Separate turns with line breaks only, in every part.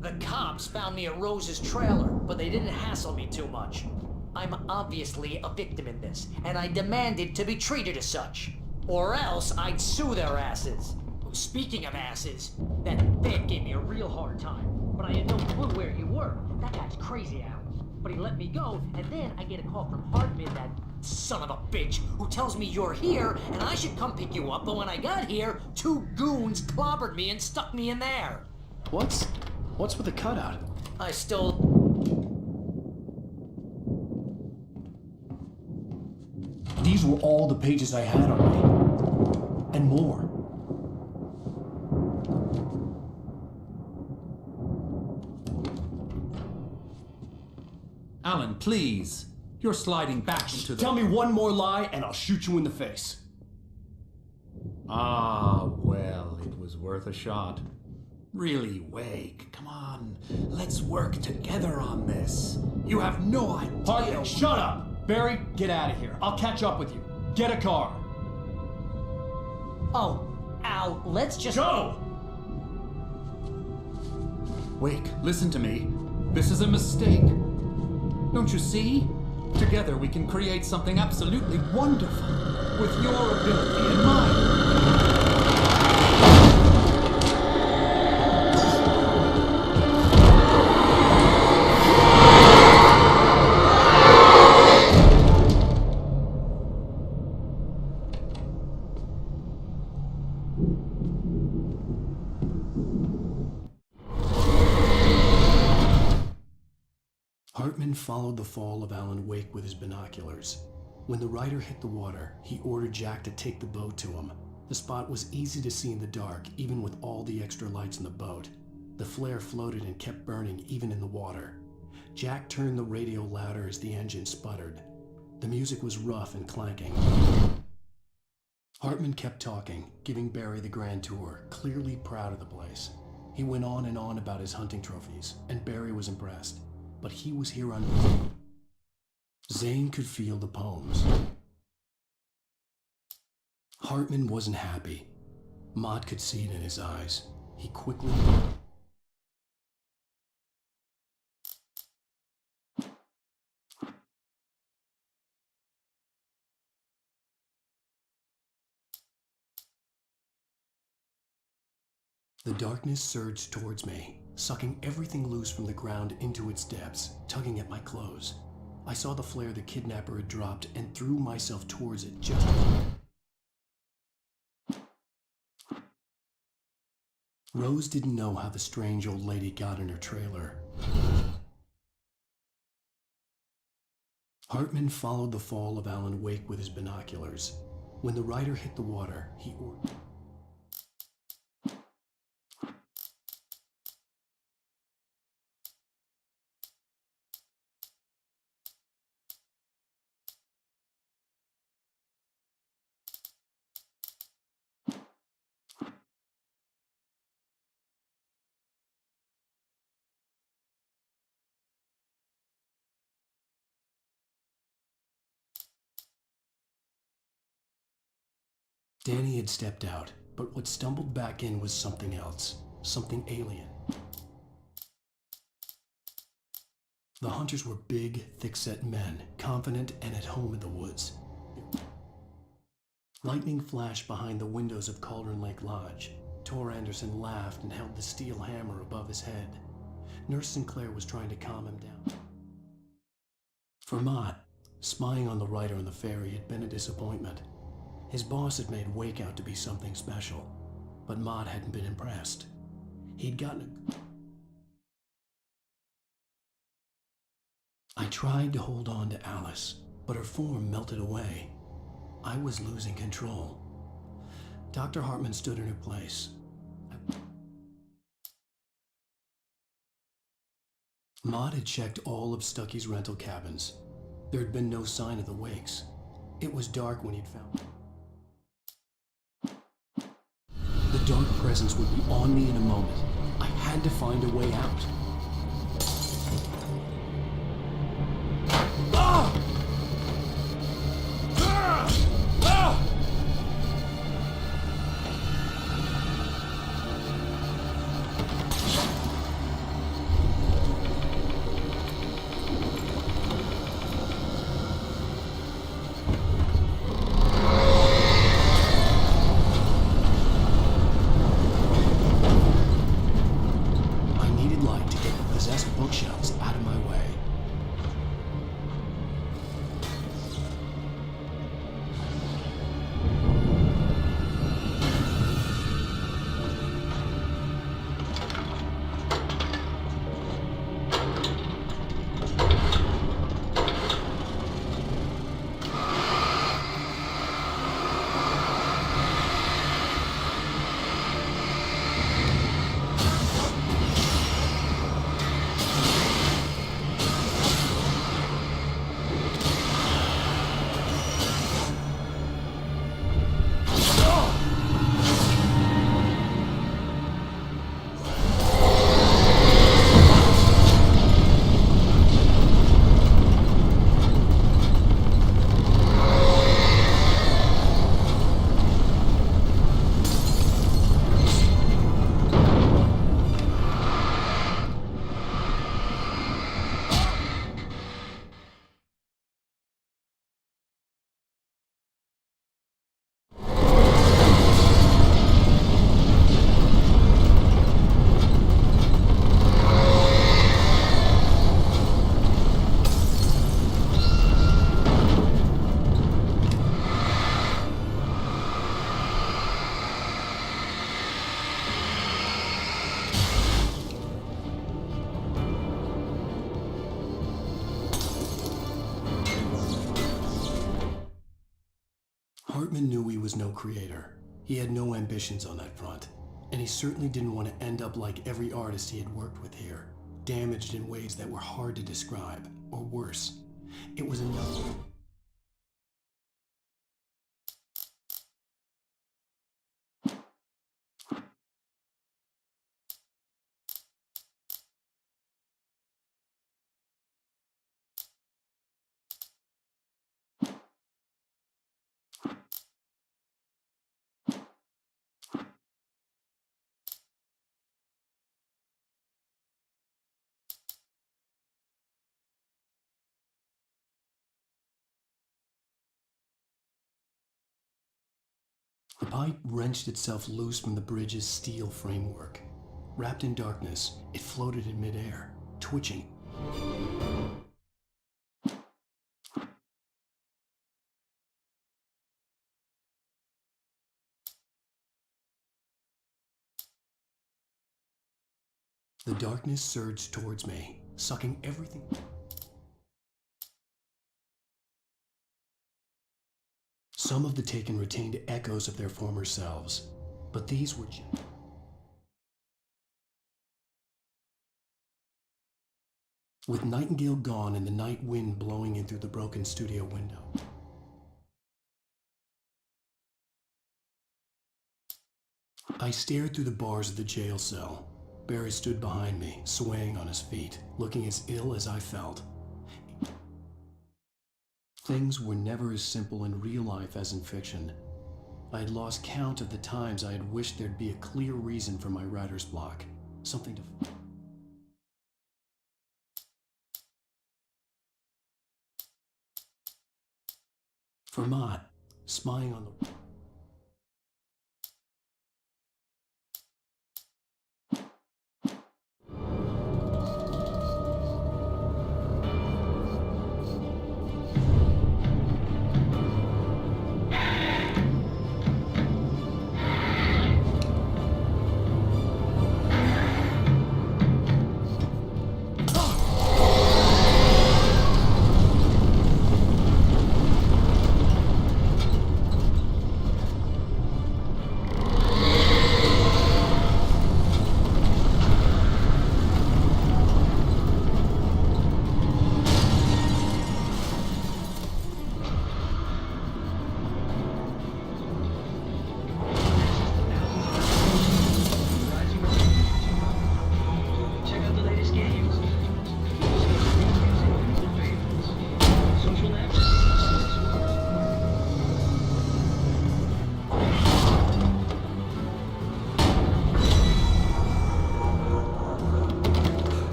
The cops found me at Rose's trailer, but they didn't hassle me too much. I'm obviously a victim in this, and I demanded to be treated as such. Or else I'd sue their asses. Speaking of asses, that vet gave me a real hard time, but I had no clue where you were. That guy's crazy, Al. But he let me go, and then I get a call from Hartman, that son of a bitch, who tells me you're here, and I should come pick you up, but when I got here, 2 goons clobbered me and stuck me in there.
What's with the cutout?
I still...
These were all the pages I had on me. And more.
Alan, please. You're sliding back into the...
Tell me one more lie and I'll shoot you in the face.
Ah, well, it was worth a shot. Really, Wake, come on. Let's work together on this. You have no idea...
Hartman, shut up! Barry, get out of here. I'll catch up with you. Get a car.
Oh, Al, let's just...
Go!
Wake, listen to me. This is a mistake. Don't you see? Together we can create something absolutely wonderful. With your ability and mine.
Hartman followed the fall of Alan Wake with his binoculars. When the rider hit the water, he ordered Jack to take the boat to him. The spot was easy to see in the dark, even with all the extra lights in the boat. The flare floated and kept burning even in the water. Jack turned the radio louder as the engine sputtered. The music was rough and clanking. Hartman kept talking, giving Barry the grand tour, clearly proud of the place. He went on and on about his hunting trophies, and Barry was impressed. But he was here on... Zane could feel the poems. Hartman wasn't happy. Mott could see it in his eyes. He quickly... The darkness surged towards me, sucking everything loose from the ground into its depths, tugging at my clothes. I saw the flare the kidnapper had dropped and threw myself towards it just... Rose didn't know how the strange old lady got in her trailer. Hartman followed the fall of Alan Wake with his binoculars. When the rider hit the water, he ordered... Danny had stepped out, but what stumbled back in was something else, something alien. The hunters were big, thick-set men, confident and at home in the woods. Lightning flashed behind the windows of Cauldron Lake Lodge. Tor Anderson laughed and held the steel hammer above his head. Nurse Sinclair was trying to calm him down. For Mott, spying on the rider on the ferry had been a disappointment. His boss had made Wake out to be something special, but Mott hadn't been impressed. He'd gotten I tried to hold on to Alice, but her form melted away. I was losing control. Dr. Hartman stood in her place. Mott had checked all of Stucky's rental cabins. There had been no sign of the Wakes. It was dark when he'd found them. The dark presence would be on me in a moment. I had to find a way out. was no creator. He had no ambitions on that front, and he certainly didn't want to end up like every artist he had worked with here, damaged in ways that were hard to describe, or worse. It was enough. The pipe wrenched itself loose from the bridge's steel framework. Wrapped in darkness, it floated in midair, twitching. The darkness surged towards me, sucking everything. Some of the Taken retained echoes of their former selves, but these were just... With Nightingale gone and the night wind blowing in through the broken studio window, I stared through the bars of the jail cell. Barry stood behind me, swaying on his feet, looking as ill as I felt. Things were never as simple in real life as in fiction. I had lost count of the times I had wished there'd be a clear reason for my writer's block. Something to... Vermont, spying on the...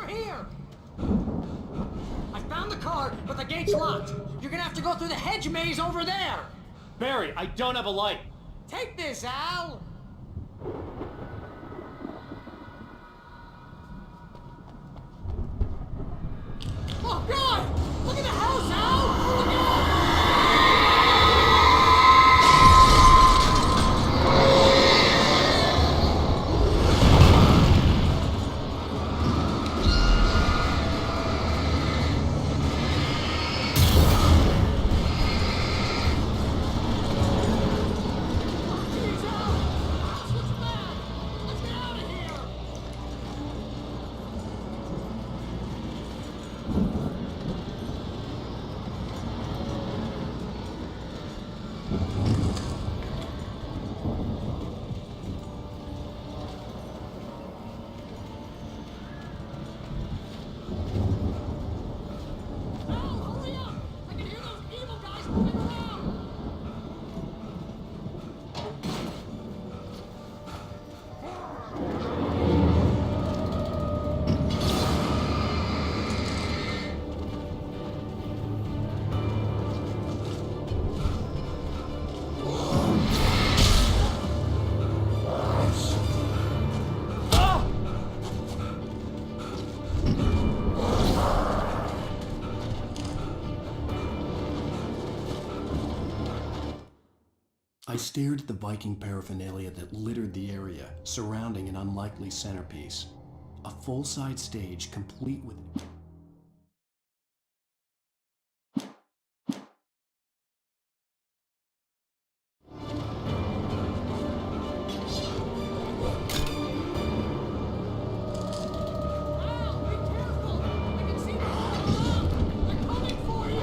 They're here! I found the card, but the gate's locked. You're gonna have to go through the hedge maze over there.
Barry, I don't have a light.
Take this, Al! Oh, God! Look at the house, Al! Look out! Jeez, Al! House looks bad! Let's get out of here! Al, hurry up! I can hear those evil guys moving around!
I stared at the Viking paraphernalia that littered the area, surrounding an unlikely centerpiece. A full-size stage complete with...
Al, be careful! I can see them all around! They're coming for you!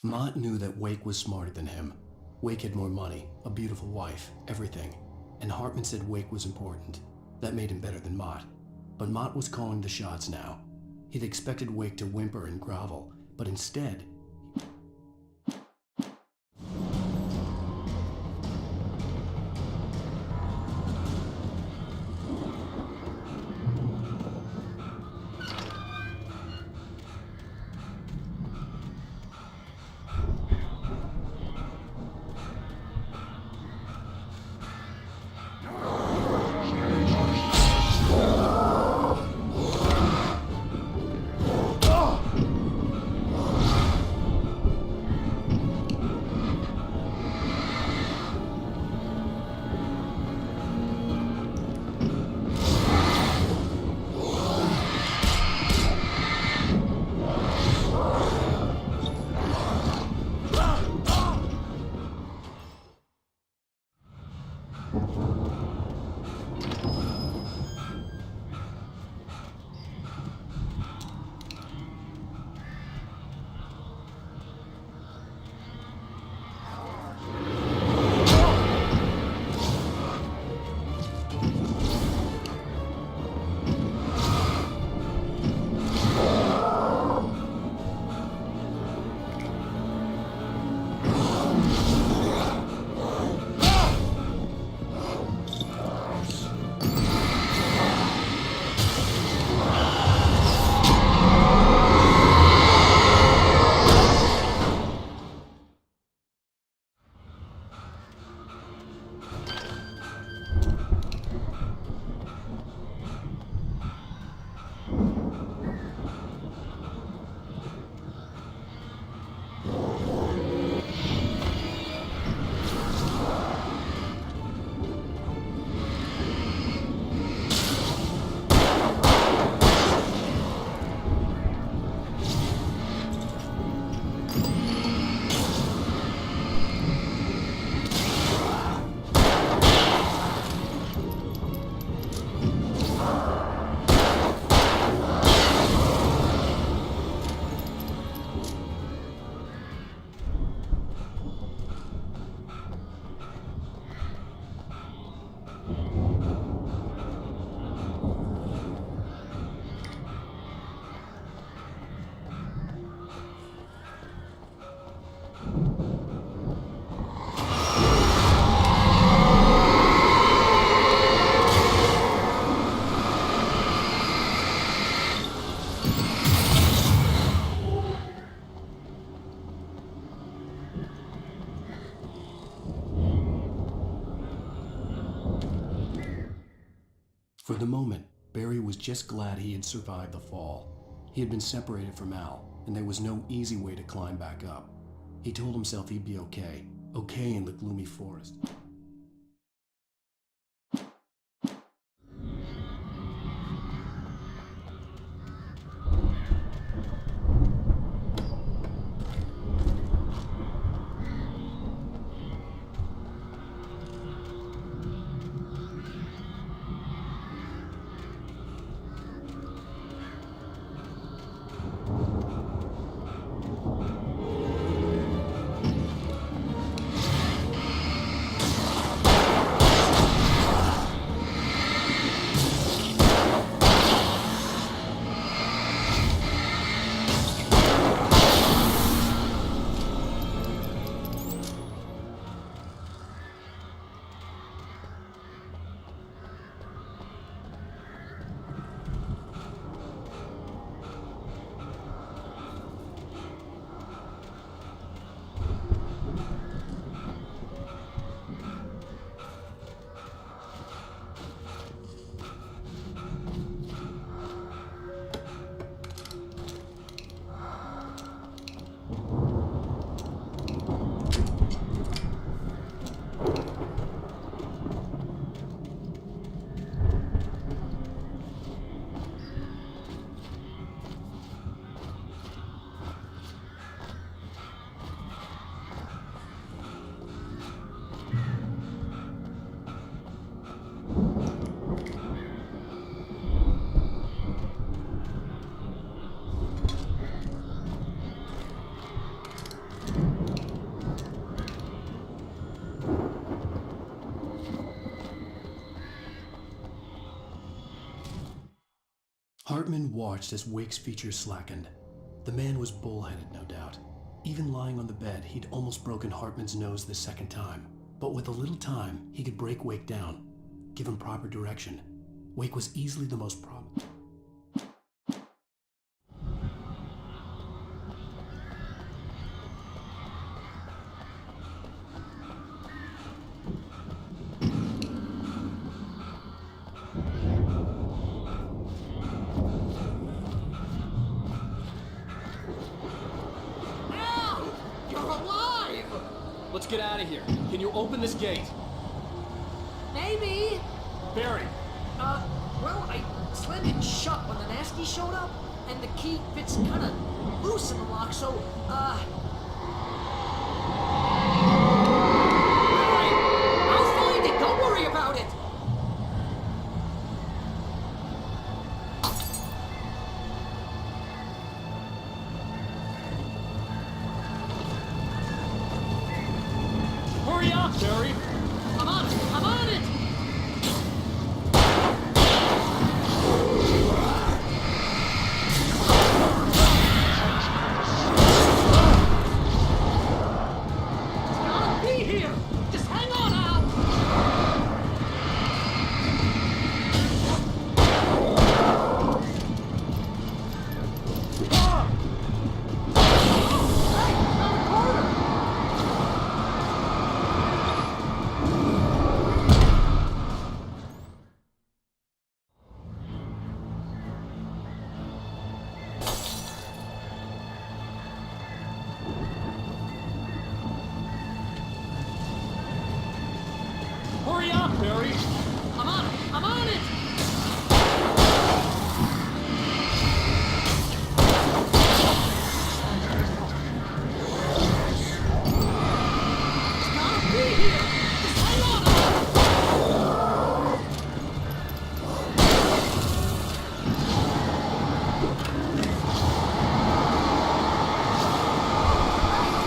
Mott knew that Wake was smarter than him. Wake had more money, a beautiful wife, everything. And Hartman said Wake was important. That made him better than Mott. But Mott was calling the shots now. He'd expected Wake to whimper and grovel, but instead, for the moment, Barry was just glad he had survived the fall. He had been separated from Al, and there was no easy way to climb back up. He told himself he'd be okay, okay in the gloomy forest. Hartman watched as Wake's features slackened. The man was bullheaded, no doubt. Even lying on the bed, he'd almost broken Hartman's nose the second time. But with a little time, he could break Wake down, give him proper direction. Wake was easily the most probable.
Let's get out of here. Can you open this gate?
Maybe.
Barry!
Well, I slammed it shut when the nasty showed up, and the key fits kind of loose in the lock, so, Alright, I'll find it, don't worry about it!
Hurry up, Barry!
I'm on it! I'm on it! It's gotta be here! Just hang on out! Hey, on the corner!
Hurry up, Barry!
I'm on it! I'm on it! It's gotta be here! Just hang on out!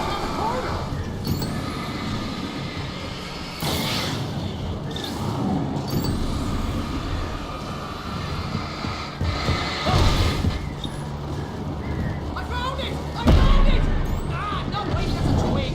On the corner! I found it! I found it! Ah, no, wait, that's a twig.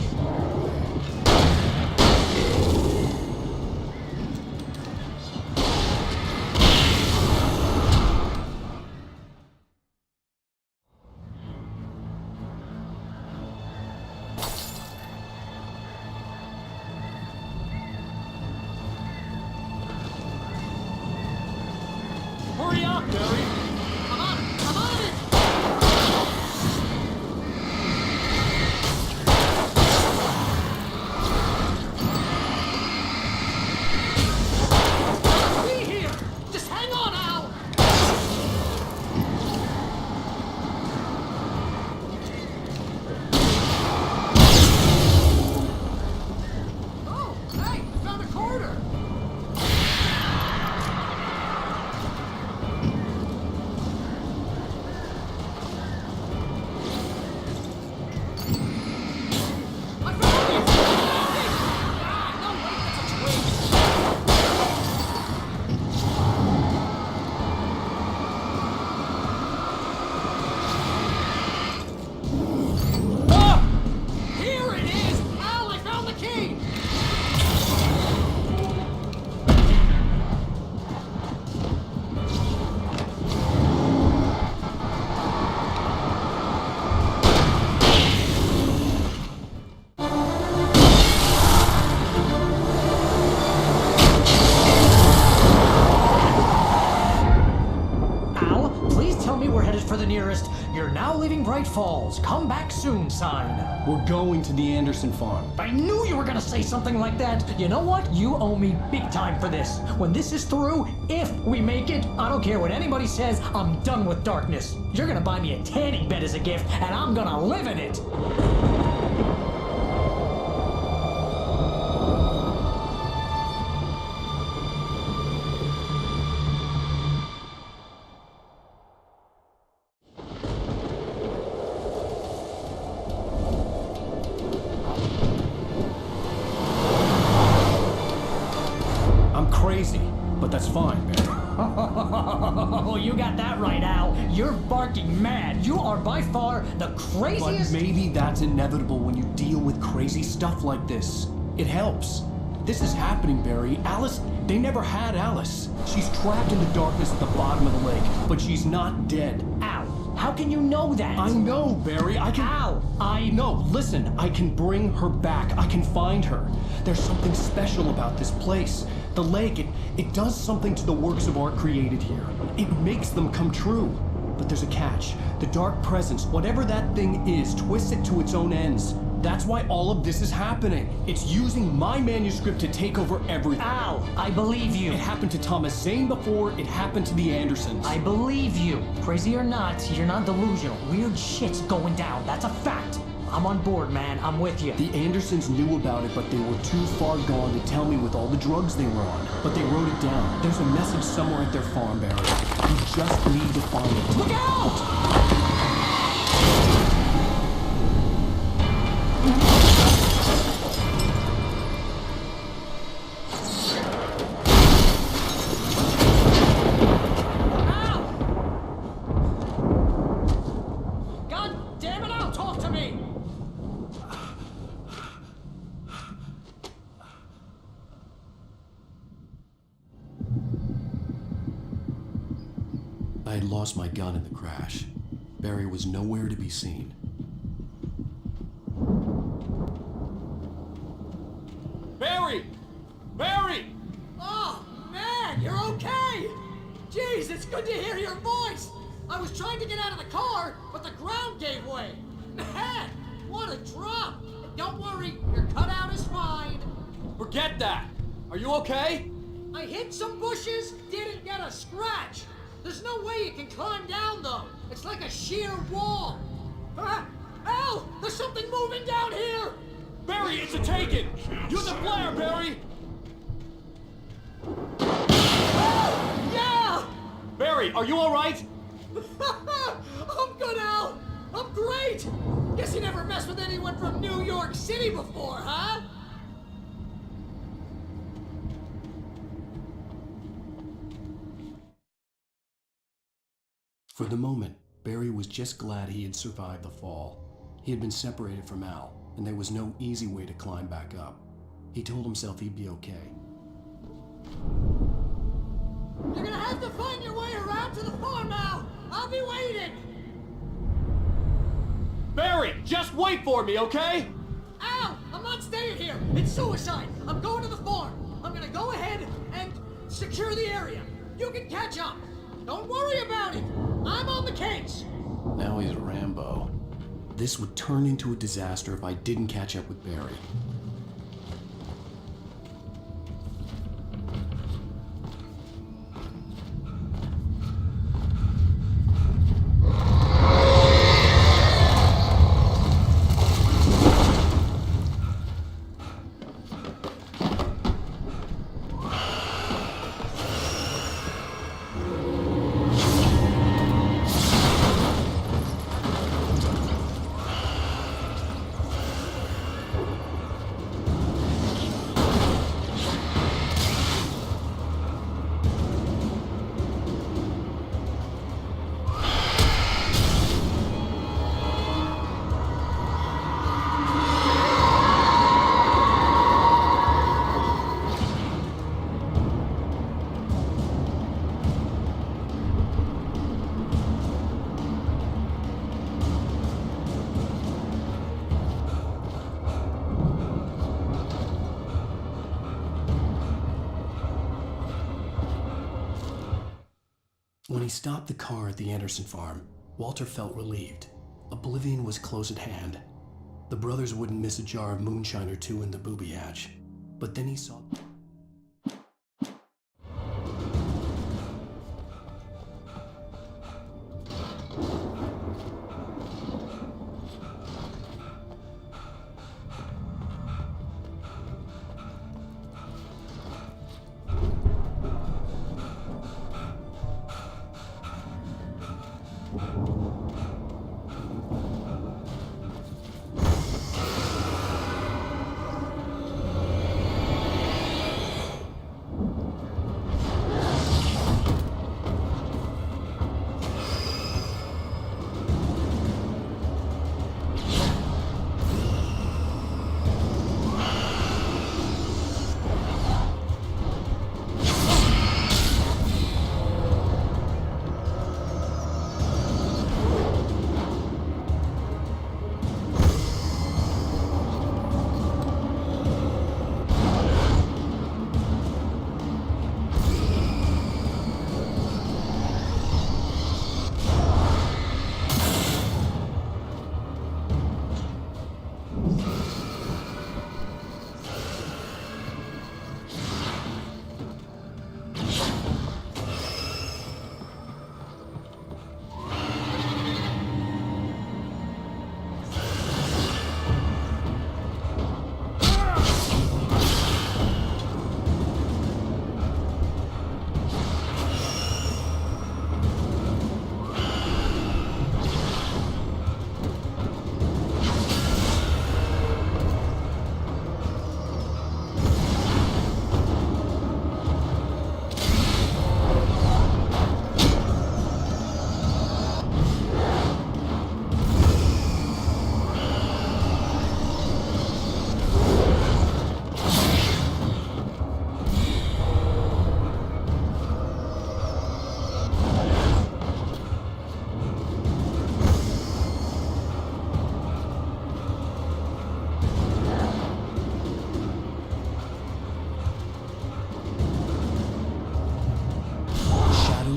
Hurry up, Barry!
I'm on it! I'm on it! Be here! Just hang on out! Oh, hey, I found a corner! I found it! I found it! Ah, no, wait, that's a twig! Ah! Here it is! Al, I found the key! Al, please tell me we're headed for the nearest "You're now leaving Bright Falls. Come back soon" sign.
We're going to the Anderson farm.
I knew you were gonna say something like that. You know what? You owe me big time for this. When this is through, if we make it, I don't care what anybody says, I'm done with darkness. You're gonna buy me a tanning bed as a gift, and I'm gonna live in it.
I'm crazy, but that's fine, man.
Oh, you got that right, Al. You're barking mad. You are by far the
But
craziest.
maybe that's inevitable when you deal with crazy stuff like this. It helps. This is happening, Barry. Alice, they never had Alice. She's trapped in the darkness at the bottom of the lake, but she's not dead.
Al, how can you know that?
I know, Barry. I can.
Al,
No, listen. I can bring her back. I can find her. There's something special about this place. The lake, it does something to the works of art created here. It makes them come true. But there's a catch. The dark presence, whatever that thing is, twists it to its own ends. That's why all of this is happening. It's using my manuscript to take over everything.
Al, I believe you.
It happened to Thomas Zane before, it happened to the Andersons.
I believe you. Crazy or not, you're not delusional. Weird shit's going down. That's a fact. I'm on board, man. I'm with you.
The Andersons knew about it, but they were too far gone to tell me with all the drugs they were on. But they wrote it down. There's a message somewhere at their farm, Barry. You just need to find it.
Look out! God damn it, Al, talk to me!
I had lost my gun in the crash. Barry was nowhere to be seen.
Barry! Barry!
Oh, man, you're okay! Jeez, it's good to hear your voice! I was trying to get out of the car, but the ground gave way! Man, what a drop! Don't worry, your cutout is fine.
Forget that! Are you okay?
I hit some bushes, didn't get a scratch. There's no way you can climb down, though. It's like a sheer wall. Al, there's something moving down here!
Barry, it's a taken! Use a flare, Barry!
Yeah!
Barry, are you alright?
I'm good, Al! I'm great! Guess you never messed with anyone from New York City before, huh?
For the moment, Barry was just glad he had survived the fall. He had been separated from Al, and there was no easy way to climb back up. He told himself he'd be okay.
You're gonna have to find your way around to the farm, Al! I'll be waiting!
Barry, just wait for me, okay?
Al, I'm not staying here! It's suicide! I'm going to the farm! I'm gonna go ahead and secure the area! You can catch up! Don't worry about it! I'm on the case!
Now he's Rambo. This would turn into a disaster if I didn't catch up with Barry. When he stopped the car at the Anderson farm, Walter felt relieved. Oblivion was close at hand. The brothers wouldn't miss a jar of moonshine or two in the booby hatch. But then he saw...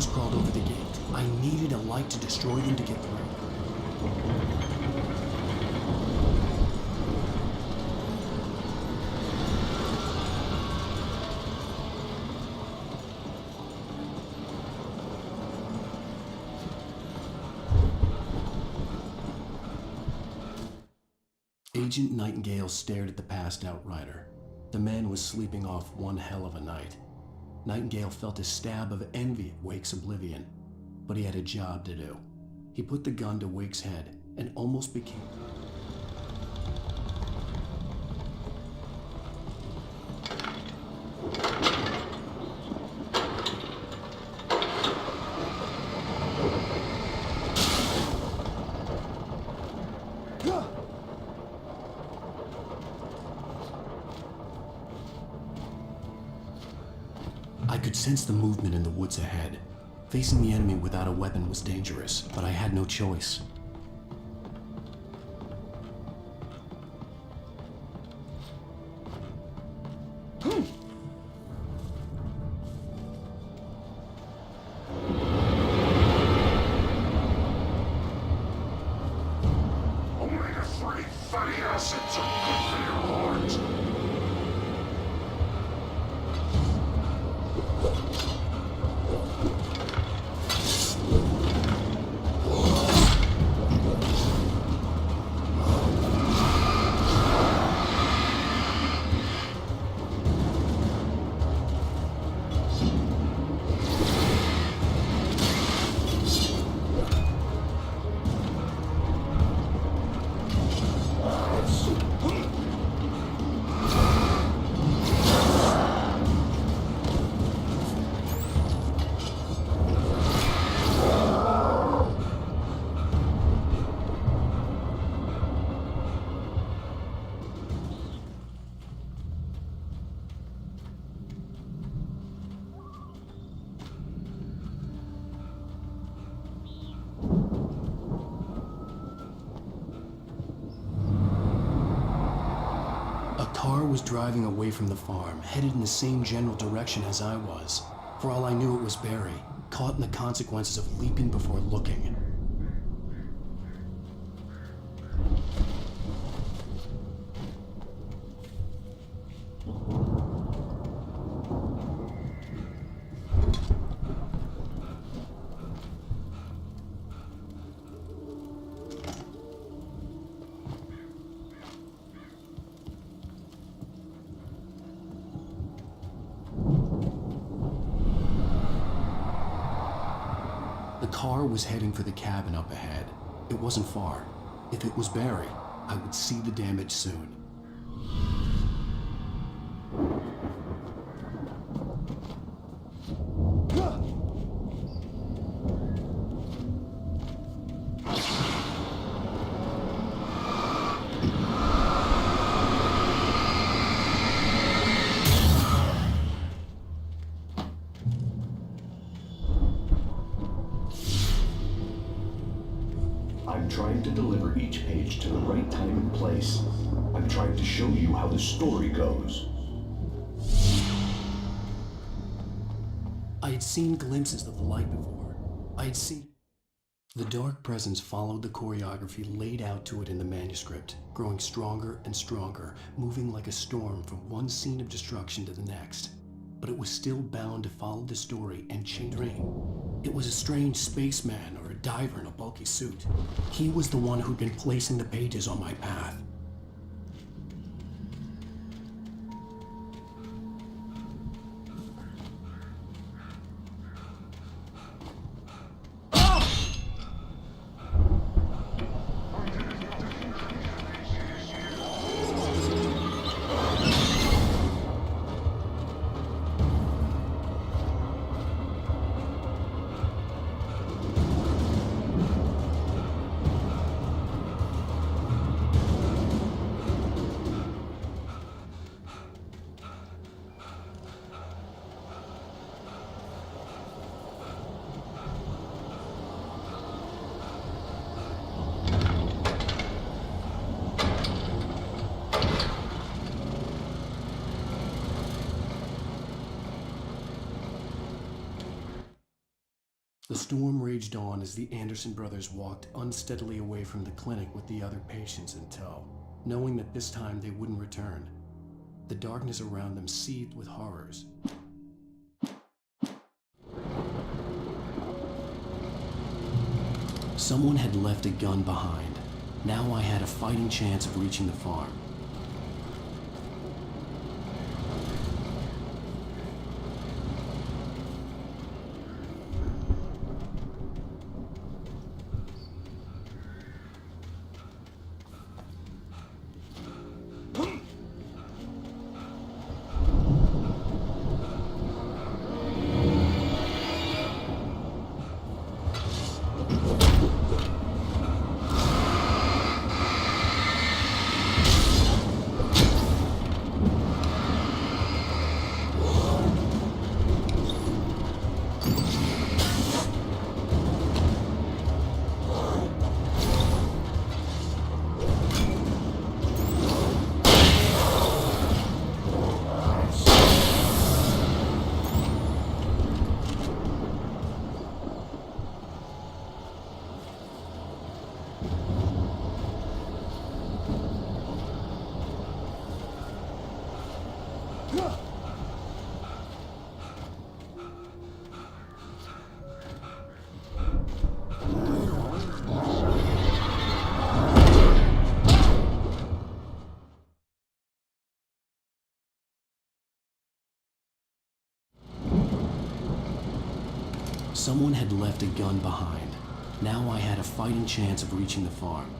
shadows crawled over the gate. I needed a light to destroy them to get through. Agent Nightingale stared at the passed out rider. The man was sleeping off one hell of a night. Nightingale felt a stab of envy at Wake's oblivion, but he had a job to do. He put the gun to Wake's head and almost became... I could sense the movement in the woods ahead. Facing the enemy without a weapon was dangerous, but I had no choice.
Omega-3 fatty acids are good for your heart. A car was driving away from the farm, headed in the same general direction as I was. For all I knew, it was Barry, caught in the consequences of leaping before looking. The car was heading for the cabin up ahead. It wasn't far. If it was Barry, I would see the damage soon.
I'm trying to deliver each page to the right time and place. I'm trying to show you how the story goes.
I had seen glimpses of the light before. I had seen... The dark presence followed the choreography laid out to it in the manuscript, growing stronger and stronger, moving like a storm from one scene of destruction to the next. But it was still bound to follow the story and change rain. It was a strange spaceman or a diver in a bulky suit. He was the one who'd been placing the pages on my path.
The storm raged on as the Anderson brothers walked unsteadily away from the clinic with the other patients in tow, knowing that this time they wouldn't return. The darkness around them seethed with horrors. Someone had left a gun behind. Now I had a fighting chance of reaching the farm. Someone had left a gun behind. Now I had a fighting chance of reaching the farm.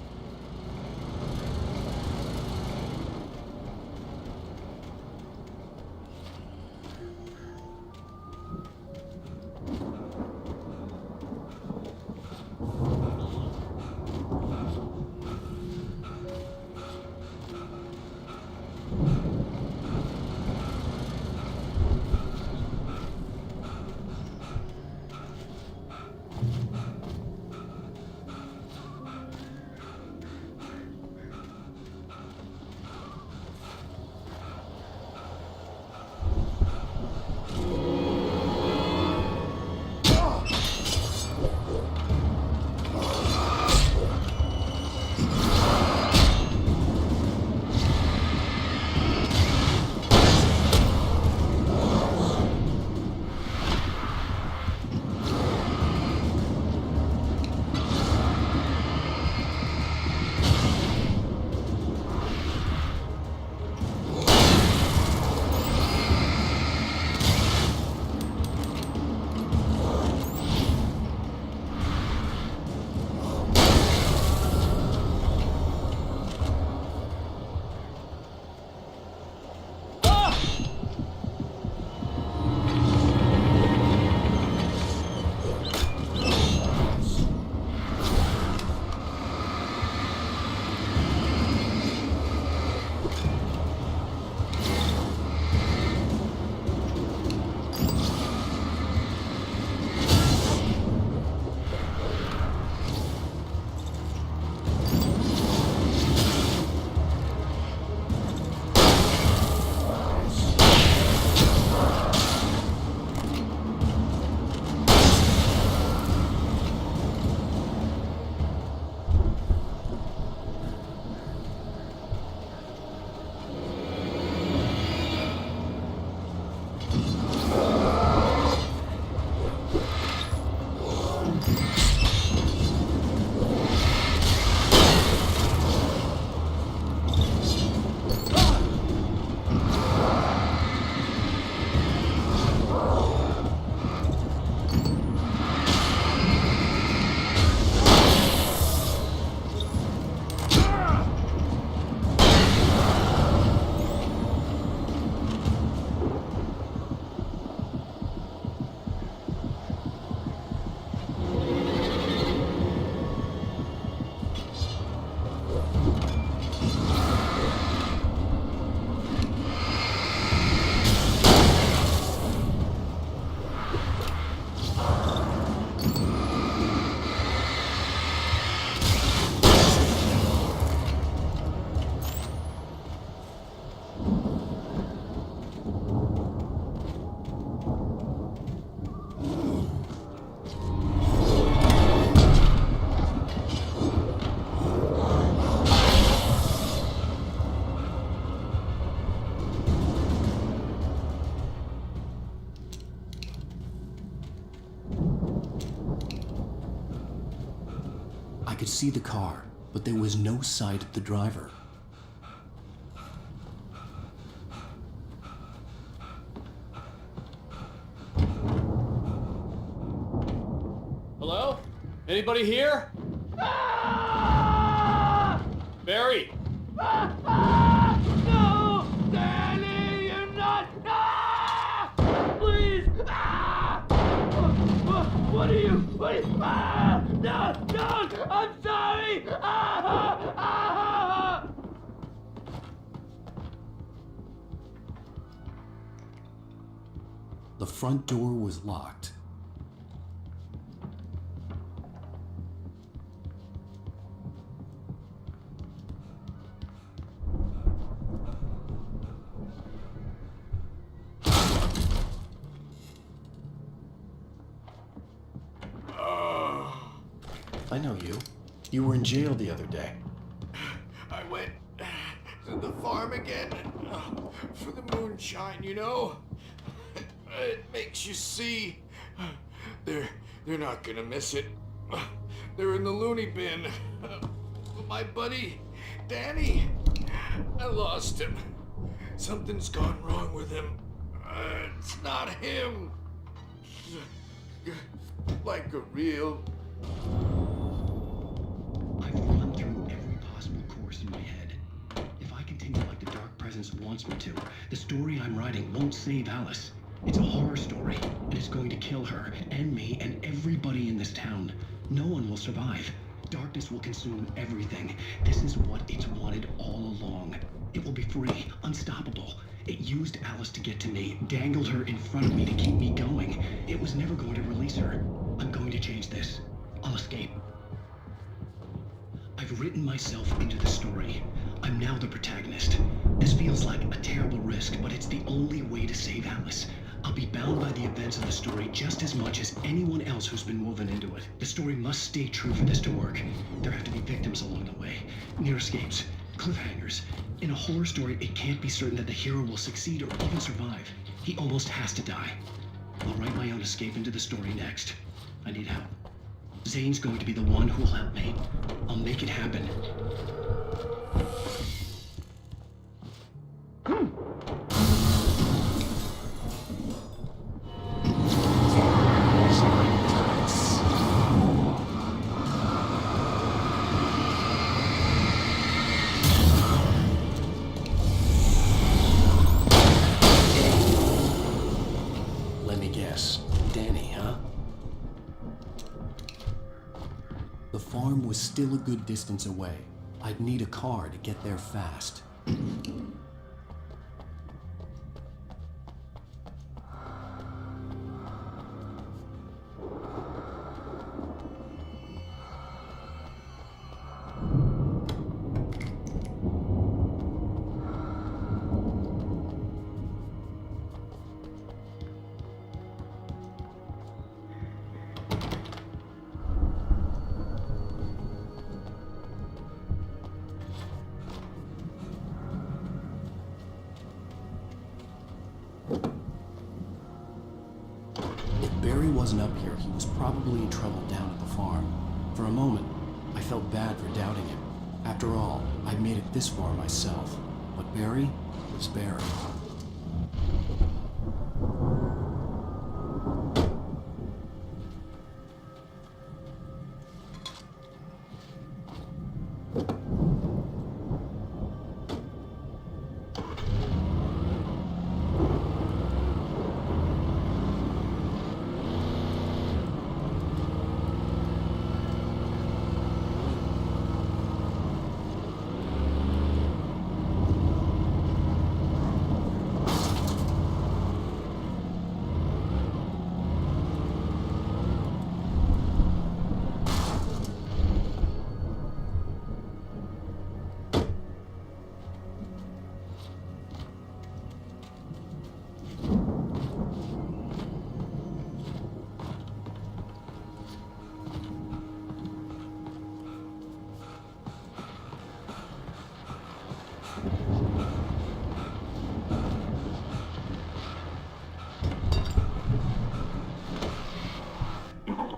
could see the car, but there was no sight of the driver.
Hello? Anybody here? Barry!
No! Danny, you're not! Please! What are you? No! No! I'm sorry!
The front door was locked. I know you. You were in jail the other day.
I went to the farm again for the moonshine, you know? It makes you see. They're not gonna miss it. They're in the loony bin. My buddy, Danny, I lost him. Something's gone wrong with him. It's not him. Like a real...
I've run through every possible course in my head. If I continue like the Dark Presence wants me to, the story I'm writing won't save Alice. It's a horror story, and it's going to kill her, and me, and everybody in this town. No one will survive. Darkness will consume everything. This is what it's wanted all along. It will be free, unstoppable. It used Alice to get to me, dangled her in front of me to keep me going. It was never going to release her. I'm going to change this. I'll escape. I've written myself into the story. I'm now the protagonist. This feels like a terrible risk, but it's the only way to save Alice. I'll be bound by the events of the story just as much as anyone else who's been woven into it. The story must stay true for this to work. There have to be victims along the way, near escapes, cliffhangers. In a horror story, it can't be certain that the hero will succeed or even survive. He almost has to die. I'll write my own escape into the story next. I need help. Zane's going to be the one who'll help me. I'll make it happen. Let me guess. Danny, huh? The farm was still a good distance away. I'd need a car to get there fast. If Barry wasn't up here, he was probably in trouble down at the farm. For a moment, I felt bad for doubting him. After all, I'd made it this far myself. But Barry was Barry.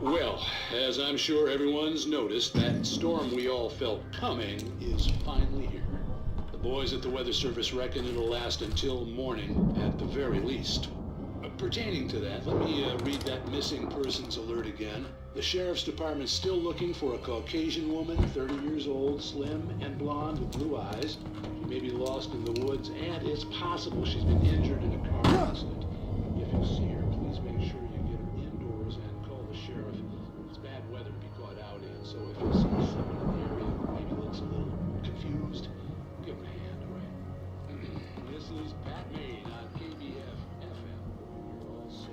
Well, as I'm sure everyone's noticed, that storm we all felt coming is finally here. The boys at the Weather Service reckon it'll last until morning at the very least. Pertaining to that, let me read that missing persons alert again. The Sheriff's Department's still looking for a Caucasian woman, 30 years old, slim and blonde with blue eyes. She may be lost in the woods, and it's possible she's been injured in a car accident. If you see her, please make sure you get her indoors and call the sheriff. It's bad weather to be caught out in, so if you see someone in the area who maybe looks a little confused, give them a hand, all right? This is Pat Maine on KBF FM. You're all safe.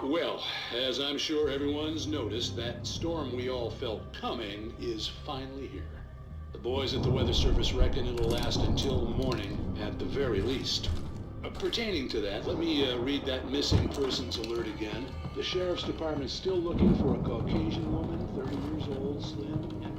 Well, as I'm sure everyone's noticed, that storm we all felt coming is finally here. The boys at the Weather Service reckon it'll last until morning at the very least. Pertaining to that, let me read that missing persons alert again. The Sheriff's Department's still looking for a Caucasian woman, 30 years old, slim and